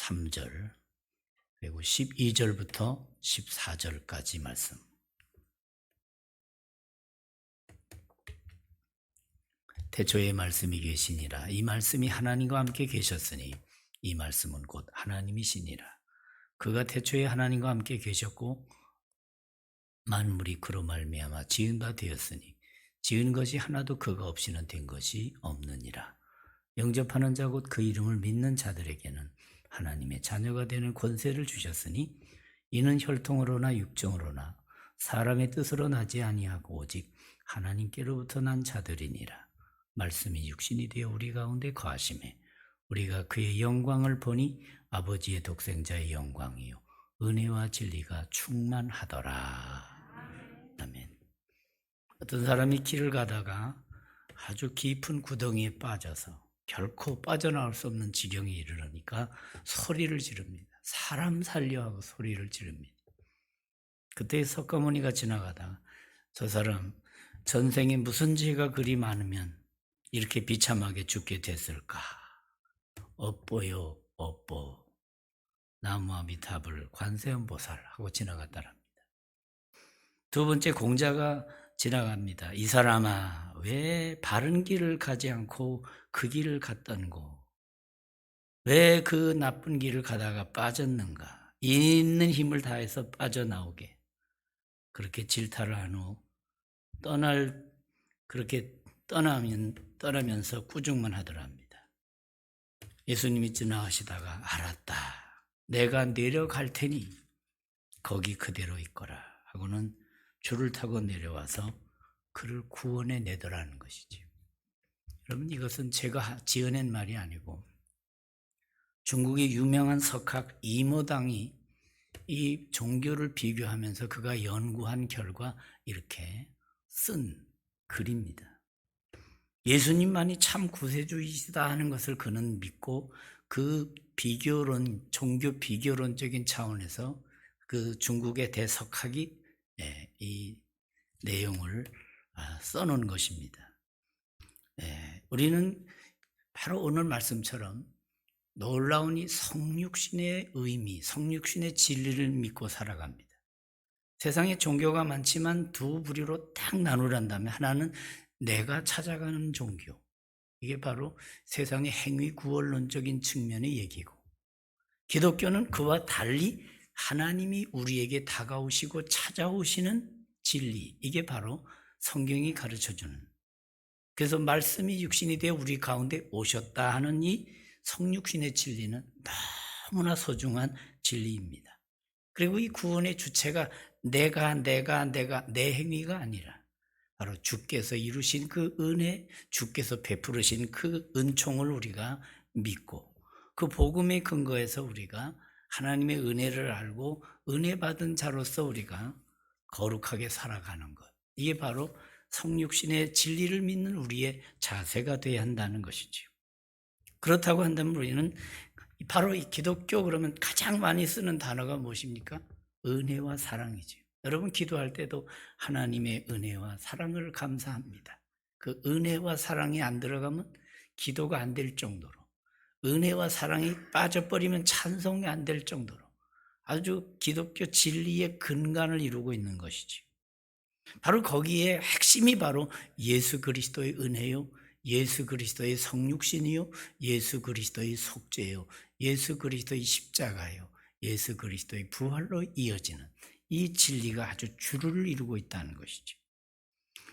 3절 그리고 12절부터 14절까지 말씀. 태초에 말씀이 계시니라. 이 말씀이 하나님과 함께 계셨으니 이 말씀은 곧 하나님이시니라. 그가 태초에 하나님과 함께 계셨고 만물이 그로 말미암아 지은 바 되었으니 지은 것이 하나도 그가 없이는 된 것이 없느니라. 영접하는 자 곧 그 이름을 믿는 자들에게는 하나님의 자녀가 되는 권세를 주셨으니 이는 혈통으로나 육정으로나 사람의 뜻으로 나지 아니하고 오직 하나님께로부터 난 자들이니라. 말씀이 육신이 되어 우리 가운데 거하심에 우리가 그의 영광을 보니 아버지의 독생자의 영광이요 은혜와 진리가 충만하더라. 아멘. 어떤 사람이 길을 가다가 아주 깊은 구덩이에 빠져서 결코 빠져나올 수 없는 지경에 이르르니까 소리를 지릅니다. 사람 살려하고 소리를 지릅니다. 그때 석가모니가 지나가다가 저 사람 전생에 무슨 죄가 그리 많으면 이렇게 비참하게 죽게 됐을까? 업보요 업보 나무아미타불 관세음보살 하고 지나갔다랍니다. 두 번째 공자가 지나갑니다. 이 사람아 왜 바른 길을 가지 않고 그 길을 갔던고? 왜 그 나쁜 길을 가다가 빠졌는가? 있는 힘을 다해서 빠져나오게 그렇게 질타를 한 후 그렇게 떠나면서 꾸중만 하더랍니다. 예수님이 지나가시다가 알았다. 내가 내려갈 테니 거기 그대로 있거라 하고는 줄을 타고 내려와서 그를 구원해 내더라는 것이죠. 여러분 이것은 제가 지어낸 말이 아니고 중국의 유명한 석학 이모당이 이 종교를 비교하면서 그가 연구한 결과 이렇게 쓴 글입니다. 예수님만이 참 구세주이시다 하는 것을 그는 믿고 그 종교 비교론적인 차원에서 그 중국의 대석학이 이 내용을 써놓은 것입니다. 우리는 바로 오늘 말씀처럼 놀라운 이 성육신의 의미, 성육신의 진리를 믿고 살아갑니다. 세상에 종교가 많지만 두 부류로 딱 나누란다면 하나는 내가 찾아가는 종교, 이게 바로 세상의 행위 구원론적인 측면의 얘기고, 기독교는 그와 달리 하나님이 우리에게 다가오시고 찾아오시는 진리, 이게 바로 성경이 가르쳐주는, 그래서 말씀이 육신이 되어 우리 가운데 오셨다 하는 이 성육신의 진리는 너무나 소중한 진리입니다. 그리고 이 구원의 주체가 내가 내 행위가 아니라 바로 주께서 이루신 그 은혜, 주께서 베푸르신 그 은총을 우리가 믿고 그 복음의 근거에서 우리가 하나님의 은혜를 알고 은혜 받은 자로서 우리가 거룩하게 살아가는 것, 이게 바로 성육신의 진리를 믿는 우리의 자세가 되어야 한다는 것이지요. 그렇다고 한다면 우리는 바로 이 기독교 그러면 가장 많이 쓰는 단어가 무엇입니까? 은혜와 사랑이죠. 여러분 기도할 때도 하나님의 은혜와 사랑을 감사합니다. 그 은혜와 사랑이 안 들어가면 기도가 안 될 정도로, 은혜와 사랑이 빠져버리면 찬송이 안 될 정도로 아주 기독교 진리의 근간을 이루고 있는 것이죠. 바로 거기에 핵심이 바로 예수 그리스도의 은혜요, 예수 그리스도의 성육신이요, 예수 그리스도의 속죄요, 예수 그리스도의 십자가요, 예수 그리스도의 부활로 이어지는 이 진리가 아주 주를 이루고 있다는 것이죠.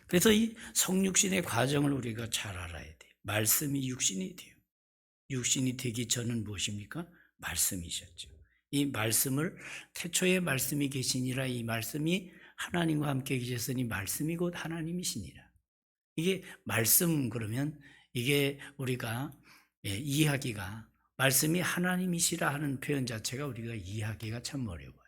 그래서 이 성육신의 과정을 우리가 잘 알아야 돼요. 말씀이 육신이 돼요. 육신이 되기 전은 무엇입니까? 말씀이셨죠. 이 말씀을 태초에 말씀이 계시니라, 이 말씀이 하나님과 함께 계셨으니 말씀이 곧 하나님이시니라. 이게 말씀 그러면 이게 우리가 이해하기가, 말씀이 하나님이시라 하는 표현 자체가 우리가 이해하기가 참 어려워요.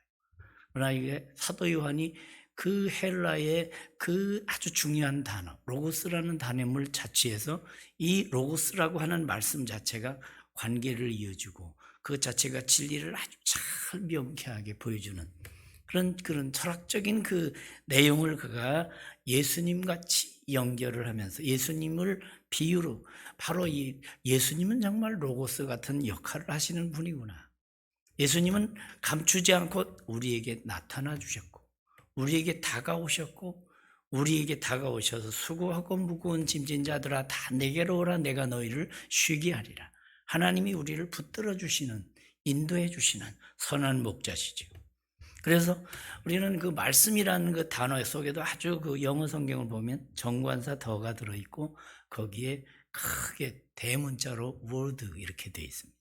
그러나 이게 사도 요한이 그 헬라의 그 아주 중요한 단어 로고스라는 단어를 자취해서 이 로고스라고 하는 말씀 자체가 관계를 이어주고 그 자체가 진리를 아주 잘 명쾌하게 보여주는 그런 철학적인 그 내용을 그가 예수님같이 연결을 하면서 예수님을 비유로, 바로 이 예수님은 정말 로고스 같은 역할을 하시는 분이구나. 예수님은 감추지 않고 우리에게 나타나 주셨고, 우리에게 다가오셨고, 우리에게 다가오셔서 수고하고 무거운 짐진 자들아 다 내게로 오라, 내가 너희를 쉬게 하리라. 하나님이 우리를 붙들어 주시는, 인도해 주시는 선한 목자시죠. 그래서 우리는 그 말씀이라는 그 단어 속에도 아주 그 영어 성경을 보면 정관사 더가 들어있고 거기에 크게 대문자로 word 이렇게 되어 있습니다.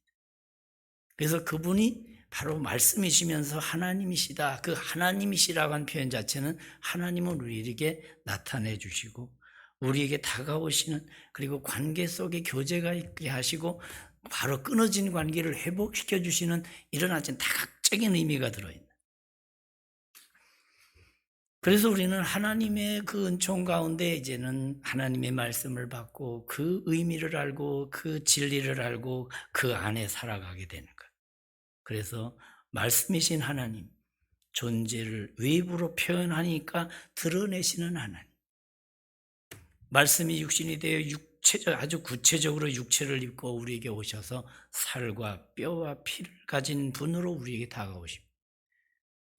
그래서 그분이 바로 말씀이시면서 하나님이시다. 그 하나님이시라고 하는 표현 자체는 하나님은 우리에게 나타내 주시고 우리에게 다가오시는, 그리고 관계 속에 교제가 있게 하시고 바로 끊어진 관계를 회복시켜 주시는 이런 아주 다각적인 의미가 들어있는. 그래서 우리는 하나님의 그 은총 가운데 이제는 하나님의 말씀을 받고 그 의미를 알고 그 진리를 알고 그 안에 살아가게 되는 것. 그래서 말씀이신 하나님, 존재를 외부로 표현하니까 드러내시는 하나님. 말씀이 육신이 되어 아주 구체적으로 육체를 입고 우리에게 오셔서 살과 뼈와 피를 가진 분으로 우리에게 다가오십니다.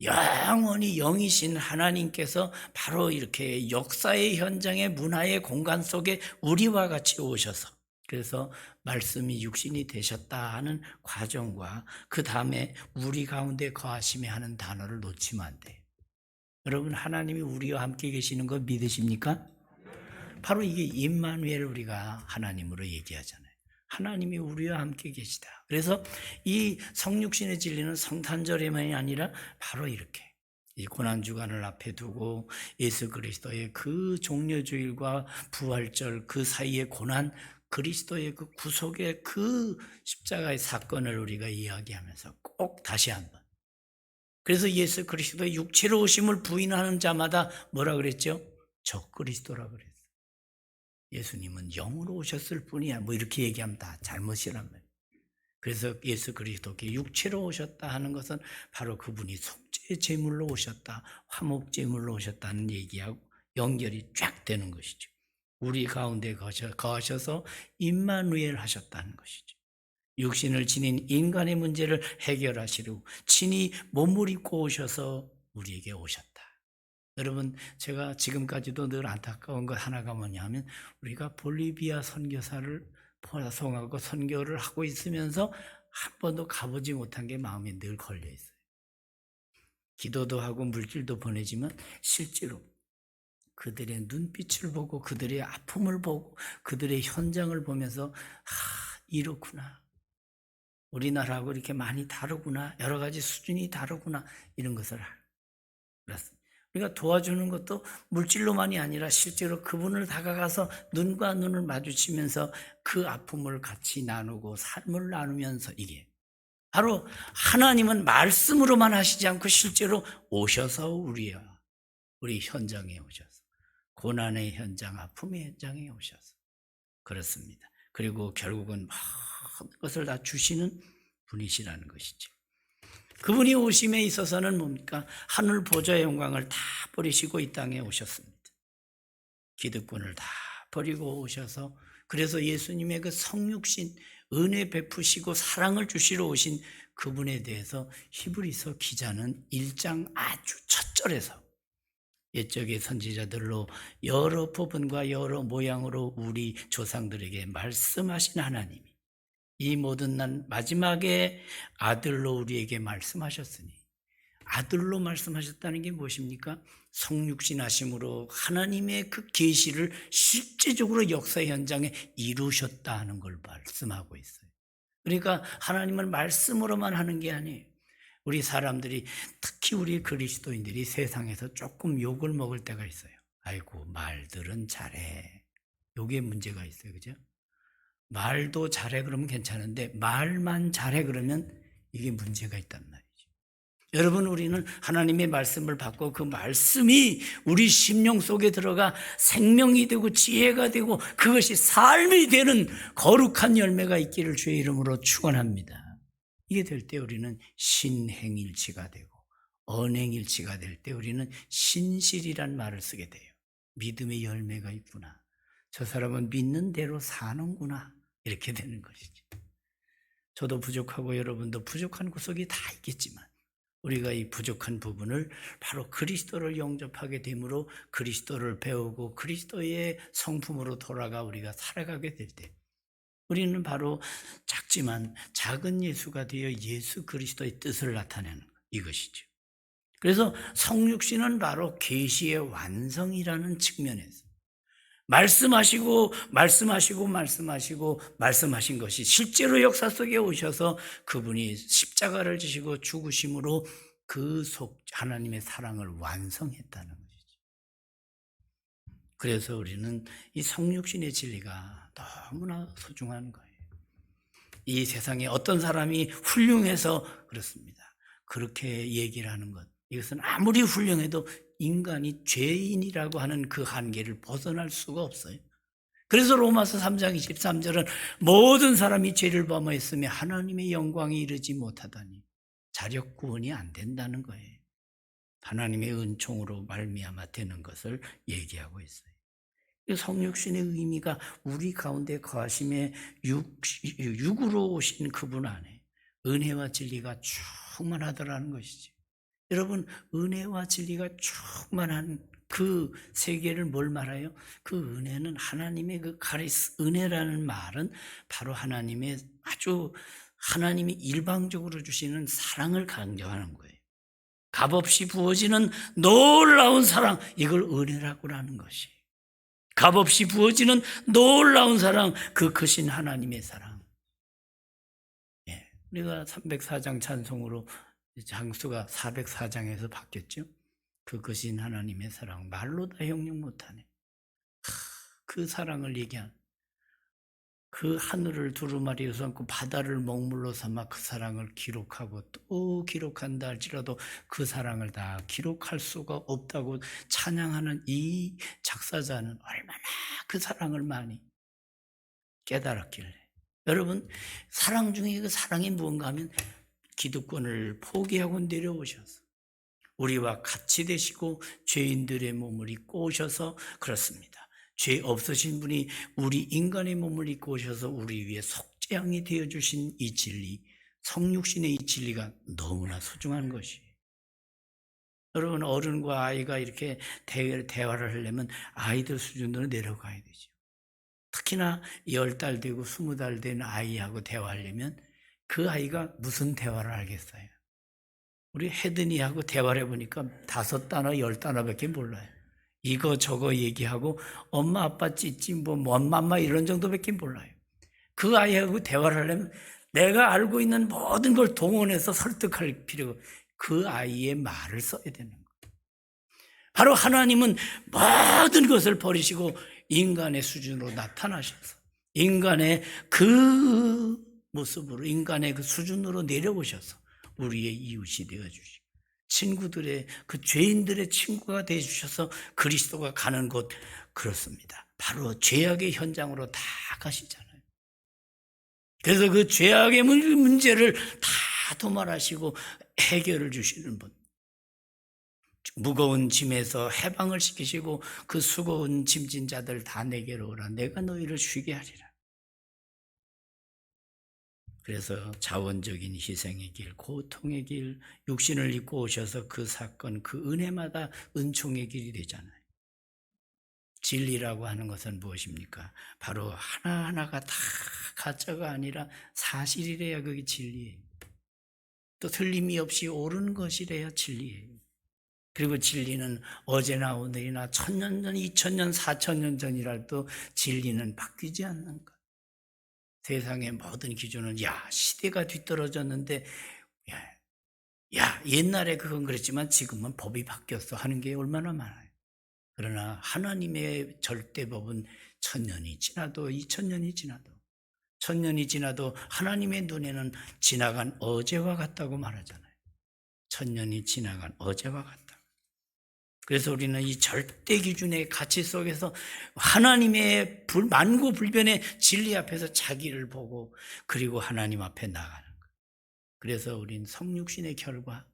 영원히 영이신 하나님께서 바로 이렇게 역사의 현장의 문화의 공간 속에 우리와 같이 오셔서, 그래서 말씀이 육신이 되셨다 하는 과정과 그 다음에 우리 가운데 거하심에 하는 단어를 놓치면 안 돼요. 여러분, 하나님이 우리와 함께 계시는 거 믿으십니까? 바로 이게 임마누엘, 우리가 하나님으로 얘기하잖아요. 하나님이 우리와 함께 계시다. 그래서 이 성육신의 진리는 성탄절에만이 아니라 바로 이렇게 이 고난주간을 앞에 두고 예수 그리스도의 그 종려주일과 부활절 그 사이의 고난, 그리스도의 그 구속의 그 십자가의 사건을 우리가 이야기하면서 꼭 다시 한번, 그래서 예수 그리스도의 육체로 오심을 부인하는 자마다 뭐라 그랬죠? 적그리스도라 그랬어요. 예수님은 영으로 오셨을 뿐이야. 뭐 이렇게 얘기하면 다 잘못이란 말이에요. 그래서 예수 그리스도께 육체로 오셨다 하는 것은 바로 그분이 속죄 제물로 오셨다, 화목 제물로 오셨다는 얘기하고 연결이 쫙 되는 것이죠. 우리 가운데 거하셔서 임마누엘 하셨다는 것이죠. 육신을 지닌 인간의 문제를 해결하시려고 친히 몸을 입고 오셔서 우리에게 오셨다. 여러분, 제가 지금까지도 늘 안타까운 것 하나가 뭐냐면 우리가 볼리비아 선교사를 포송하고 선교를 하고 있으면서 한 번도 가보지 못한 게 마음에 늘 걸려 있어요. 기도도 하고 물질도 보내지만 실제로 그들의 눈빛을 보고 그들의 아픔을 보고 그들의 현장을 보면서 이렇구나. 우리나라하고 이렇게 많이 다르구나. 여러 가지 수준이 다르구나. 이런 것을 알았습니다. 우리가 도와주는 것도 물질로만이 아니라 실제로 그분을 다가가서 눈과 눈을 마주치면서 그 아픔을 같이 나누고 삶을 나누면서, 이게 바로 하나님은 말씀으로만 하시지 않고 실제로 오셔서 우리 현장에 오셔서, 고난의 현장, 아픔의 현장에 오셔서, 그렇습니다. 그리고 결국은 모든 것을 다 주시는 분이시라는 것이죠. 그분이 오심에 있어서는 뭡니까? 하늘 보좌의 영광을 다 버리시고 이 땅에 오셨습니다. 기득권을 다 버리고 오셔서, 그래서 예수님의 그 성육신, 은혜 베푸시고 사랑을 주시러 오신 그분에 대해서 히브리서 기자는 1장 아주 첫 절에서 옛적의 선지자들로 여러 부분과 여러 모양으로 우리 조상들에게 말씀하신 하나님이 이 모든 날 마지막에 아들로 우리에게 말씀하셨으니, 아들로 말씀하셨다는 게 무엇입니까? 성육신하심으로 하나님의 그 계시를 실제적으로 역사 현장에 이루셨다 하는 걸 말씀하고 있어요. 그러니까 하나님은 말씀으로만 하는 게 아니에요. 우리 사람들이, 특히 우리 그리스도인들이 세상에서 조금 욕을 먹을 때가 있어요. 아이고, 말들은 잘해. 요게 문제가 있어요. 그죠? 말도 잘해 그러면 괜찮은데 말만 잘해 그러면 이게 문제가 있단 말이죠. 여러분, 우리는 하나님의 말씀을 받고 그 말씀이 우리 심령 속에 들어가 생명이 되고 지혜가 되고 그것이 삶이 되는 거룩한 열매가 있기를 주의 이름으로 축원합니다. 이게 될 때 우리는 신행일치가 되고 언행일치가 될 때 우리는 신실이란 말을 쓰게 돼요. 믿음의 열매가 있구나. 저 사람은 믿는 대로 사는구나. 이렇게 되는 것이죠. 저도 부족하고 여러분도 부족한 구석이 다 있겠지만 우리가 이 부족한 부분을 바로 그리스도를 영접하게 되므로 그리스도를 배우고 그리스도의 성품으로 돌아가 우리가 살아가게 될 때 우리는 바로 작지만 작은 예수가 되어 예수 그리스도의 뜻을 나타내는 이것이죠. 그래서 성육신은 바로 계시의 완성이라는 측면에서 말씀하신 것이 실제로 역사 속에 오셔서 그분이 십자가를 지시고 죽으심으로 하나님의 사랑을 완성했다는 것이죠. 그래서 우리는 이 성육신의 진리가 너무나 소중한 거예요. 이 세상에 어떤 사람이 훌륭해서 그렇습니다. 그렇게 얘기를 하는 것. 이것은 아무리 훌륭해도 인간이 죄인이라고 하는 그 한계를 벗어날 수가 없어요. 그래서 로마서 3장 23절은 모든 사람이 죄를 범하였으며 하나님의 영광에 이르지 못하다니 자력 구원이 안 된다는 거예요. 하나님의 은총으로 말미암아 되는 것을 얘기하고 있어요. 성육신의 의미가 우리 가운데 거하심에 육으로 오신 그분 안에 은혜와 진리가 충만하더라는 것이죠. 여러분, 은혜와 진리가 충만한 그 세계를 뭘 말해요? 그 은혜는 하나님의 그 은혜라는 말은 바로 하나님이 일방적으로 주시는 사랑을 강조하는 거예요. 값없이 부어지는 놀라운 사랑, 이걸 은혜라고 하는 것이. 값없이 부어지는 놀라운 사랑, 그 크신 하나님의 사랑. 예, 우리가 304장 찬송으로 장수가 404장에서 바뀌었죠. 그 크신 하나님의 사랑, 말로 다 형용 못하네. 그 사랑을 얘기한 그 하늘을 두루마리로 삼고 바다를 먹물로 삼아 그 사랑을 기록하고 또 기록한다 할지라도 그 사랑을 다 기록할 수가 없다고 찬양하는 이 작사자는 얼마나 그 사랑을 많이 깨달았길래. 여러분, 사랑 중에 그 사랑이 무언가 하면 기득권을 포기하고 내려오셔서 우리와 같이 되시고 죄인들의 몸을 입고 오셔서 그렇습니다. 죄 없으신 분이 우리 인간의 몸을 입고 오셔서 우리 위에 속죄양이 되어주신 이 진리, 성육신의 이 진리가 너무나 소중한 것이에요. 여러분, 어른과 아이가 이렇게 대화를 하려면 아이들 수준으로 내려가야 되죠. 특히나 10달 되고 20달 된 아이하고 대화하려면 그 아이가 무슨 대화를 알겠어요? 우리 혜든이하고 대화를 해보니까 5단어, 10단어밖에 몰라요. 이거 저거 얘기하고 엄마 아빠 찌찌 뭐 맘마 이런 정도밖에 몰라요. 그 아이하고 대화를 하려면 내가 알고 있는 모든 걸 동원해서 설득할 필요가, 그 아이의 말을 써야 되는 거예요. 바로 하나님은 모든 것을 버리시고 인간의 수준으로 나타나셔서 인간의 그 모습으로, 인간의 그 수준으로 내려오셔서 우리의 이웃이 되어주시고 친구들의, 그 죄인들의 친구가 되어주셔서 그리스도가 가는 곳, 그렇습니다. 바로 죄악의 현장으로 다 가시잖아요. 그래서 그 죄악의 문제를 다 도말하시고 해결을 주시는 분, 무거운 짐에서 해방을 시키시고 그 수고운 짐진 자들 다 내게로 오라, 내가 너희를 쉬게 하리라. 그래서 자원적인 희생의 길, 고통의 길, 육신을 입고 오셔서 그 사건, 그 은혜마다 은총의 길이 되잖아요. 진리라고 하는 것은 무엇입니까? 바로 하나하나가 다 가짜가 아니라 사실이래야 그게 진리예요. 또 틀림이 없이 옳은 것이래야 진리예요. 그리고 진리는 어제나 오늘이나 1000년 전, 2000년, 4000년 전이라도 진리는 바뀌지 않는 것. 세상의 모든 기준은 시대가 뒤떨어졌는데 옛날에 그건 그랬지만 지금은 법이 바뀌었어 하는 게 얼마나 많아요. 그러나 하나님의 절대법은 1000년이 지나도 2000년이 지나도 1000년이 지나도 하나님의 눈에는 지나간 어제와 같다고 말하잖아요. 1000년이 지나간 어제와 같다. 그래서 우리는 이 절대 기준의 가치 속에서 하나님의 만고불변의 진리 앞에서 자기를 보고 그리고 하나님 앞에 나가는 거예요. 그래서 우린 성육신의 결과,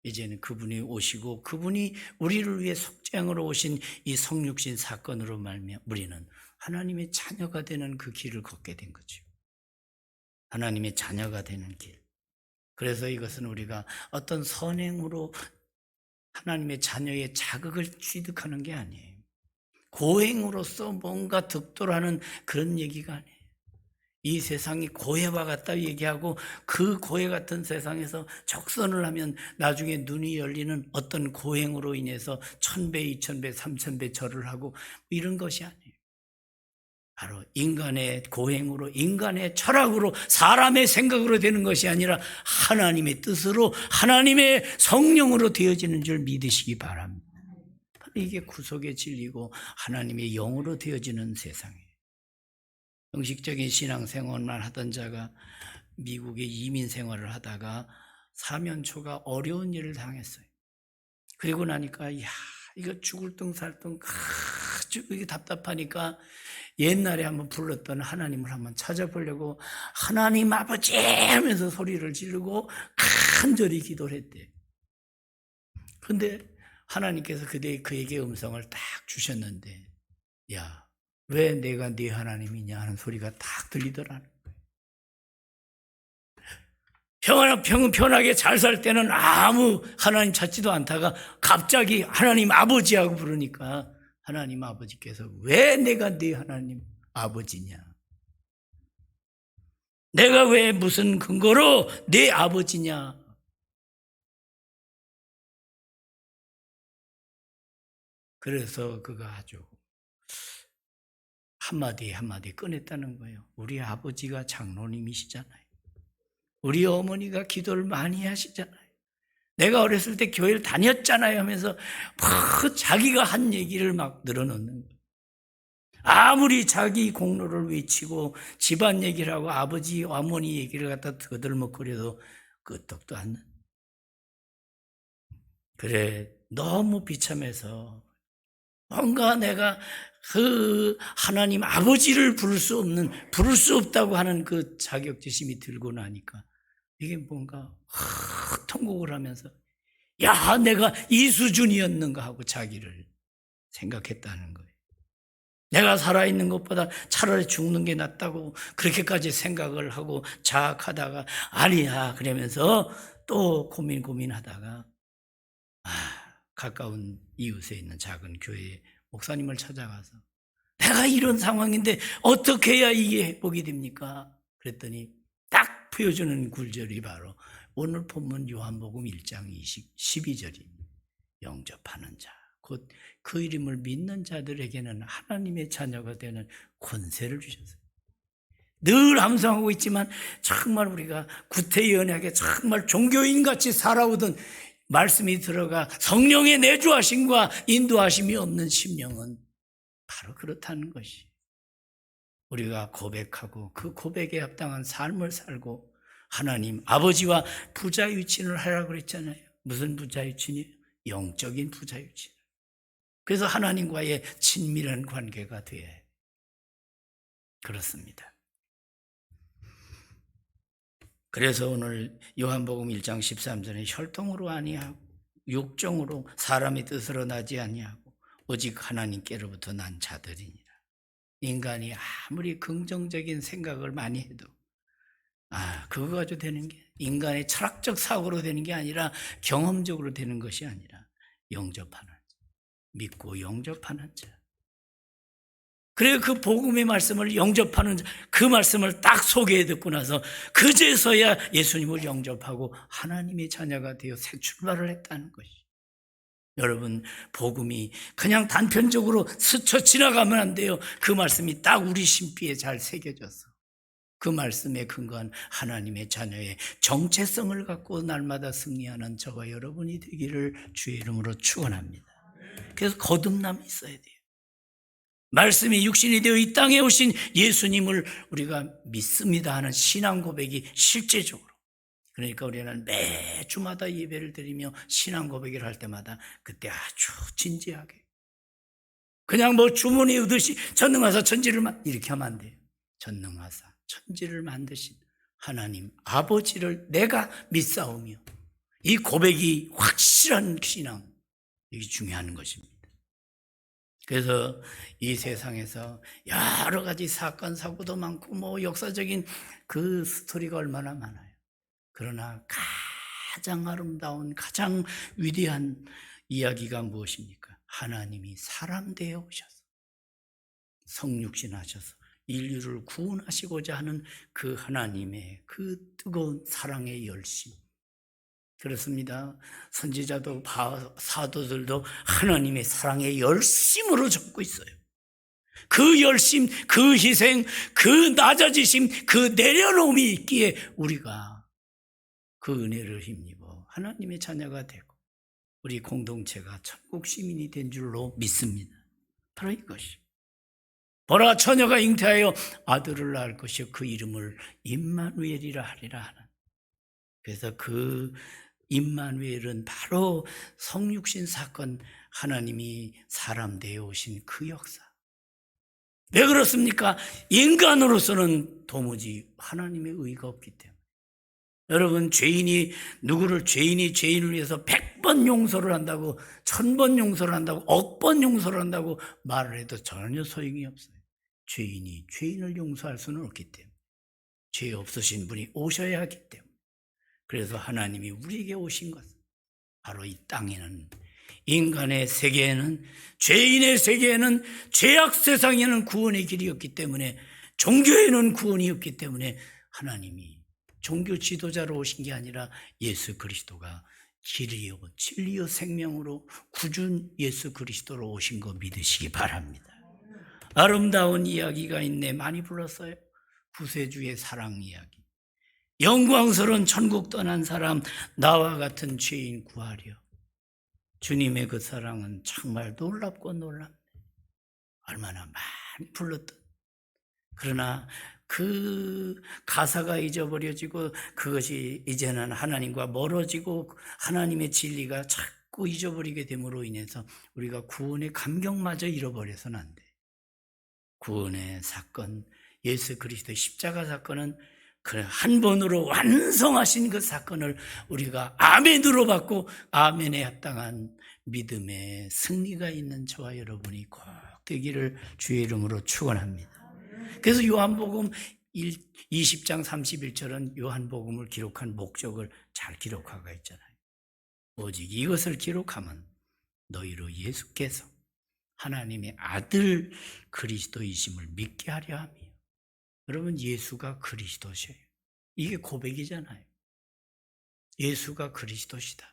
이제는 그분이 오시고 그분이 우리를 위해 속죄양으로 오신 이 성육신 사건으로 말미암아 우리는 하나님의 자녀가 되는 그 길을 걷게 된 거죠. 하나님의 자녀가 되는 길. 그래서 이것은 우리가 어떤 선행으로 하나님의 자녀의 자격을 취득하는 게 아니에요. 고행으로서 뭔가 득도하는 그런 얘기가 아니에요. 이 세상이 고해와 같다 얘기하고 그 고해 같은 세상에서 적선을 하면 나중에 눈이 열리는 어떤 고행으로 인해서 1000배, 2000배, 3000배 절을 하고 이런 것이 아니에요. 바로 인간의 고행으로, 인간의 철학으로, 사람의 생각으로 되는 것이 아니라 하나님의 뜻으로, 하나님의 성령으로 되어지는 줄 믿으시기 바랍니다. 이게 구속의 진리고 하나님의 영으로 되어지는 세상이에요. 형식적인 신앙생활만 하던 자가 미국에 이민 생활을 하다가 사면초가 어려운 일을 당했어요. 그리고 나니까 이거 죽을 둥 살 둥 아주 이게 답답하니까 옛날에 한번 불렀던 하나님을 한번 찾아보려고 하나님 아버지 하면서 소리를 지르고 간절히 기도를 했대요. 그런데 하나님께서 그에게 음성을 딱 주셨는데 야, 왜 내가 네 하나님이냐 하는 소리가 딱 들리더라는 거예요. 편하게 잘 살 때는 아무 하나님 찾지도 않다가 갑자기 하나님 아버지하고 부르니까 하나님 아버지께서 왜 내가 네 하나님 아버지냐? 내가 왜 무슨 근거로 네 아버지냐? 그래서 그가 아주 한마디 한마디 꺼냈다는 거예요. 우리 아버지가 장로님이시잖아요. 우리 어머니가 기도를 많이 하시잖아요. 내가 어렸을 때 교회를 다녔잖아요 하면서 막 자기가 한 얘기를 막 늘어놓는 거예요. 아무리 자기 공로를 외치고 집안 얘기를 하고 아버지, 어머니 얘기를 갖다 거들먹거려도 끄떡도 안 나. 그래, 너무 비참해서 뭔가 내가 그 하나님 아버지를 부를 수 없다고 하는 그 자격지심이 들고 나니까 이게 뭔가 통곡을 하면서 야, 내가 이 수준이었는가 하고 자기를 생각했다는 거예요. 내가 살아있는 것보다 차라리 죽는 게 낫다고 그렇게까지 생각을 하고 자학하다가 아니야 그러면서 또 고민하다가 가까운 이웃에 있는 작은 교회 목사님을 찾아가서 내가 이런 상황인데 어떻게 해야 이게 회복이 됩니까? 그랬더니 딱 보여주는 구절이 바로 오늘 본문 요한복음 1장 12절입니다. 영접하는 자, 곧 그 이름을 믿는 자들에게는 하나님의 자녀가 되는 권세를 주셨어요. 늘 함성하고 있지만 정말 우리가 구태연하게 정말 종교인같이 살아오던 말씀이 들어가 성령의 내주하심과 인도하심이 없는 심령은 바로 그렇다는 것이 우리가 고백하고 그 고백에 합당한 삶을 살고 하나님 아버지와 부자유친을 하라고 그랬잖아요. 무슨 부자유친이에요? 영적인 부자유친. 그래서 하나님과의 친밀한 관계가 돼야 해요. 그렇습니다. 그래서 오늘 요한복음 1장 13절에 혈통으로 아니하고 육정으로 사람의 뜻으로 나지 아니하고 오직 하나님께로부터 난 자들이니라. 인간이 아무리 긍정적인 생각을 많이 해도 그거 가지고 되는 게 인간의 철학적 사고로 되는 게 아니라 경험적으로 되는 것이 아니라 영접하는 자, 믿고 영접하는 자. 그래서 그 복음의 말씀을 영접하는 그 말씀을 딱 소개해 듣고 나서 그제서야 예수님을 영접하고 하나님의 자녀가 되어 새 출발을 했다는 것이. 여러분, 복음이 그냥 단편적으로 스쳐 지나가면 안 돼요. 그 말씀이 딱 우리 심피에 잘 새겨져서 그 말씀에 근거한 하나님의 자녀의 정체성을 갖고 날마다 승리하는 저와 여러분이 되기를 주의 이름으로 축원합니다. 그래서 거듭남이 있어야 돼요. 말씀이 육신이 되어 이 땅에 오신 예수님을 우리가 믿습니다 하는 신앙 고백이 실제적으로. 그러니까 우리는 매주마다 예배를 드리며 신앙 고백을 할 때마다 그때 아주 진지하게 그냥 뭐 주문이 오듯이 전능하사 천지를 이렇게 하면 안 돼요. 전능하사 천지를 만드신 하나님 아버지를 내가 믿사오며 이 고백이 확실한 신앙, 이게 중요한 것입니다. 그래서 이 세상에서 여러 가지 사건, 사고도 많고 뭐 역사적인 그 스토리가 얼마나 많아요. 그러나 가장 아름다운, 가장 위대한 이야기가 무엇입니까? 하나님이 사람 되어 오셔서 성육신 하셔서 인류를 구원하시고자 하는 그 하나님의 그 뜨거운 사랑의 열심. 그렇습니다. 선지자도 사도들도 하나님의 사랑의 열심으로 적고 있어요. 그 열심, 그 희생, 그 낮아지심, 그 내려놓음이 있기에 우리가 그 은혜를 힘입어 하나님의 자녀가 되고 우리 공동체가 천국 시민이 된 줄로 믿습니다. 바로 이것이. 보라, 처녀가 잉태하여 아들을 낳을 것이요 그 이름을 임마누엘이라 하리라 하는. 그래서 그 임마누엘은 바로 성육신 사건, 하나님이 사람 되어 오신 그 역사. 왜 그렇습니까? 인간으로서는 도무지 하나님의 의가 없기 때문에. 여러분, 죄인이 죄인을 위해서 100번 용서를 한다고, 1000번 용서를 한다고, 1000번 용서를 한다고 말을 해도 전혀 소용이 없어요. 죄인이 죄인을 용서할 수는 없기 때문에. 죄 없으신 분이 오셔야 하기 때문에. 그래서 하나님이 우리에게 오신 것은 바로 이 땅에는, 인간의 세계에는, 죄인의 세계에는, 죄악 세상에는 구원의 길이 없기 때문에, 종교에는 구원이 없기 때문에 하나님이 종교 지도자로 오신 게 아니라 예수 그리스도가 길이요 진리요 생명으로 구준 예수 그리스도로 오신 거 믿으시기 바랍니다. 아름다운 이야기가 있네. 많이 불렀어요. 구세주의 사랑 이야기. 영광스러운 천국 떠난 사람, 나와 같은 죄인 구하려. 주님의 그 사랑은 정말 놀랍고 놀랍네. 얼마나 많이 불렀던. 그러나 그 가사가 잊어버려지고 그것이 이제는 하나님과 멀어지고 하나님의 진리가 자꾸 잊어버리게 됨으로 인해서 우리가 구원의 감격마저 잃어버려서는 안 돼. 구원의 사건, 예수 그리스도의 십자가 사건은 그 한 번으로 완성하신 그 사건을 우리가 아멘으로 받고 아멘에 합당한 믿음의 승리가 있는 저와 여러분이 꼭 되기를 주의 이름으로 축원합니다. 그래서 요한복음 20장 31절은 요한복음을 기록한 목적을 잘 기록하고 있잖아요. 오직 이것을 기록하면 너희로 예수께서 하나님의 아들 그리스도이심을 믿게 하려 함이요. 여러분, 예수가 그리스도셔요. 이게 고백이잖아요. 예수가 그리스도시다.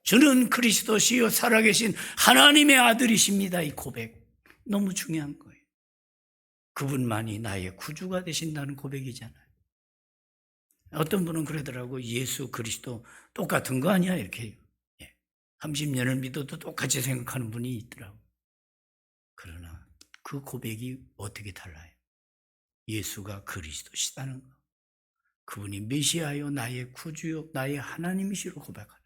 주는 그리스도시요 살아계신 하나님의 아들이십니다. 이 고백 너무 중요한 거예요. 그분만이 나의 구주가 되신다는 고백이잖아요. 어떤 분은 그러더라고. 예수 그리스도 똑같은 거 아니야 이렇게. 30년을 믿어도 똑같이 생각하는 분이 있더라고. 그러나 그 고백이 어떻게 달라요? 예수가 그리스도시다는 거. 그분이 메시아요 나의 구주요 나의 하나님이시로 고백하는.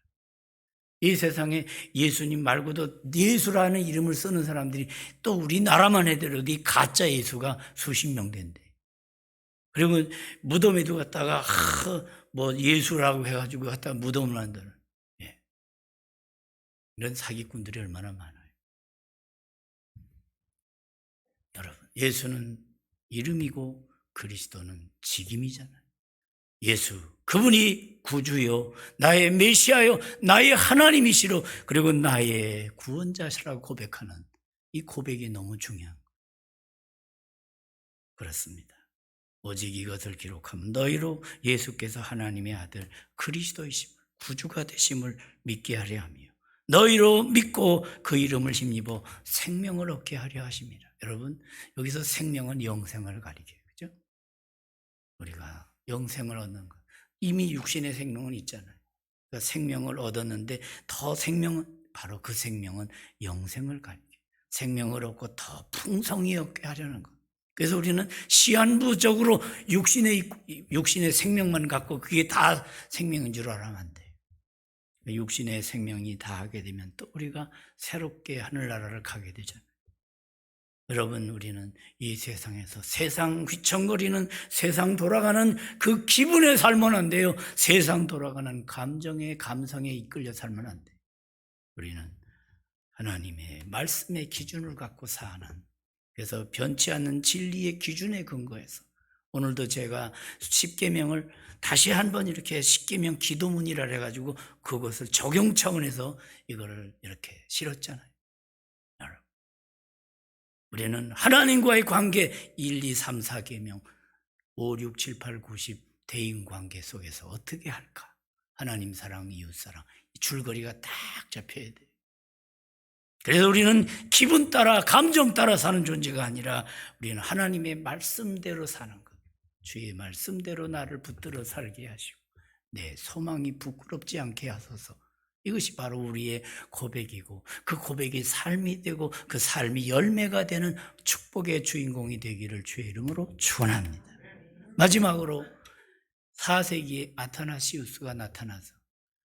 이 세상에 예수님 말고도 예수라는 이름을 쓰는 사람들이 또 우리나라만 해도 이 가짜 예수가 수십 명 된대. 그리고 무덤에도 갔다가 뭐 예수라고 해가지고 갔다가 무덤을 만드는. 이런 사기꾼들이 얼마나 많아요. 여러분, 예수는 이름이고 그리스도는 직임이잖아요. 예수, 그분이 구주요, 나의 메시아요, 나의 하나님이시로, 그리고 나의 구원자시라고 고백하는 이 고백이 너무 중요한 거예요. 그렇습니다. 오직 이것을 기록하면 너희로 예수께서 하나님의 아들 그리스도이심을, 구주가 되심을 믿게 하려 하며 너희로 믿고 그 이름을 힘입어 생명을 얻게 하려 하심이라. 여러분, 여기서 생명은 영생을 가리켜요. 그죠? 우리가 영생을 얻는 것. 이미 육신의 생명은 있잖아요. 그러니까 생명을 얻었는데 더 생명은, 바로 그 생명은 영생을 가리켜요. 생명을 얻고 더 풍성히 얻게 하려는 것. 그래서 우리는 시한부적으로 육신의 생명만 갖고 그게 다 생명인 줄 알아면 안 돼요. 육신의 생명이 다 하게 되면 또 우리가 새롭게 하늘나라를 가게 되잖아요. 여러분, 우리는 이 세상에서 세상 휘청거리는, 세상 돌아가는 그 기분에 살면 안 돼요. 세상 돌아가는 감정에, 감성에 이끌려 살면 안 돼요. 우리는 하나님의 말씀의 기준을 갖고 사는, 그래서 변치 않는 진리의 기준에 근거해서 오늘도 제가 십계명을 다시 한번 이렇게 십계명 기도문이라 해가지고 그것을 적용 차원에서 이거를 이렇게 실었잖아요. 여러분, 우리는 하나님과의 관계 1, 2, 3, 4계명 5, 6, 7, 8, 9, 10 대인관계 속에서 어떻게 할까? 하나님 사랑, 이웃 사랑, 줄거리가 딱 잡혀야 돼요. 그래서 우리는 기분 따라 감정 따라 사는 존재가 아니라 우리는 하나님의 말씀대로 사는 것, 주의 말씀대로 나를 붙들어 살게 하시고 내 소망이 부끄럽지 않게 하소서. 이것이 바로 우리의 고백이고 그 고백이 삶이 되고 그 삶이 열매가 되는 축복의 주인공이 되기를 주의 이름으로 축원합니다. 마지막으로 4세기에 아타나시우스가 나타나서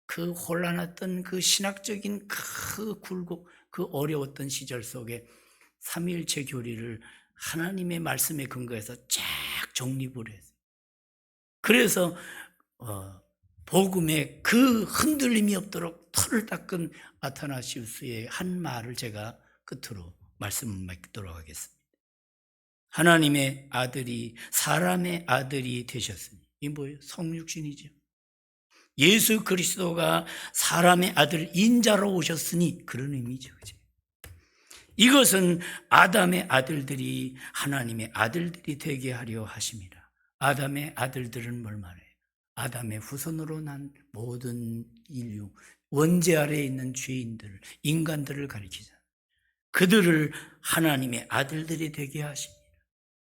그 혼란했던 그 신학적인 그 굴곡, 그 어려웠던 시절 속에 삼위일체 교리를 하나님의 말씀에 근거해서 쫙 정립을 했어요. 그래서 복음에 그 흔들림이 없도록 털을 닦은 아타나시우스의 한 말을 제가 끝으로 말씀을 맺도록 하겠습니다. 하나님의 아들이 사람의 아들이 되셨으니, 이게 뭐예요? 성육신이죠. 예수 그리스도가 사람의 아들 인자로 오셨으니 그런 의미죠. 그죠? 이것은 아담의 아들들이 하나님의 아들들이 되게 하려 하심이라. 아담의 아들들은 뭘 말해요? 아담의 후손으로 난 모든 인류, 원죄 아래에 있는 죄인들, 인간들을 가리키잖아요. 그들을 하나님의 아들들이 되게 하십니다.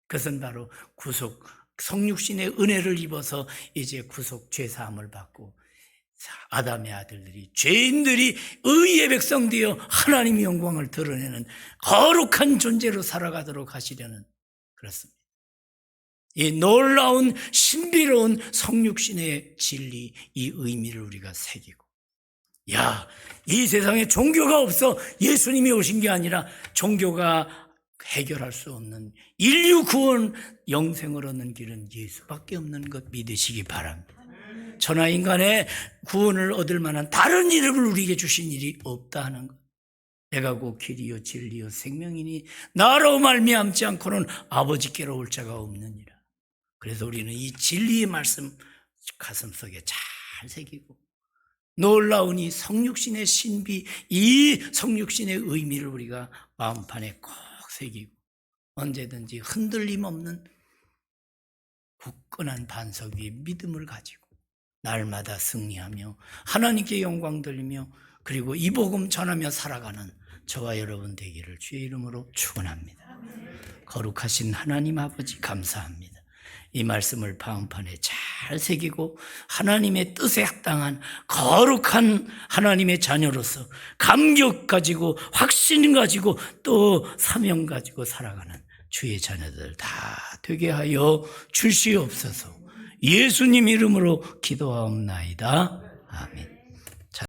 그것은 바로 구속, 성육신의 은혜를 입어서 이제 구속 죄사함을 받고 아담의 아들들이, 죄인들이 의의 백성 되어 하나님의 영광을 드러내는 거룩한 존재로 살아가도록 하시려는, 그렇습니다. 이 놀라운 신비로운 성육신의 진리, 이 의미를 우리가 새기고, 이 세상에 종교가 없어 예수님이 오신 게 아니라 종교가 해결할 수 없는 인류 구원, 영생을 얻는 길은 예수밖에 없는 것 믿으시기 바랍니다. 천하인간의 구원을 얻을 만한 다른 이름을 우리에게 주신 일이 없다 하는 것. 내가 곧 길이요 진리요 생명이니 나로 말미암지 않고는 아버지께로 올 자가 없느니라. 그래서 우리는 이 진리의 말씀 가슴속에 잘 새기고 놀라운 이 성육신의 신비, 이 성육신의 의미를 우리가 마음판에 꼭 새기고 언제든지 흔들림 없는 굳건한 반석 위에 믿음을 가지고 날마다 승리하며 하나님께 영광 돌리며 그리고 이 복음 전하며 살아가는 저와 여러분 되기를 주의 이름으로 축원합니다. 거룩하신 하나님 아버지 감사합니다. 이 말씀을 마음판에 잘 새기고 하나님의 뜻에 합당한 거룩한 하나님의 자녀로서 감격 가지고 확신 가지고 또 사명 가지고 살아가는 주의 자녀들 다 되게 하여 주시옵소서. 예수님 이름으로 기도하옵나이다. 아멘.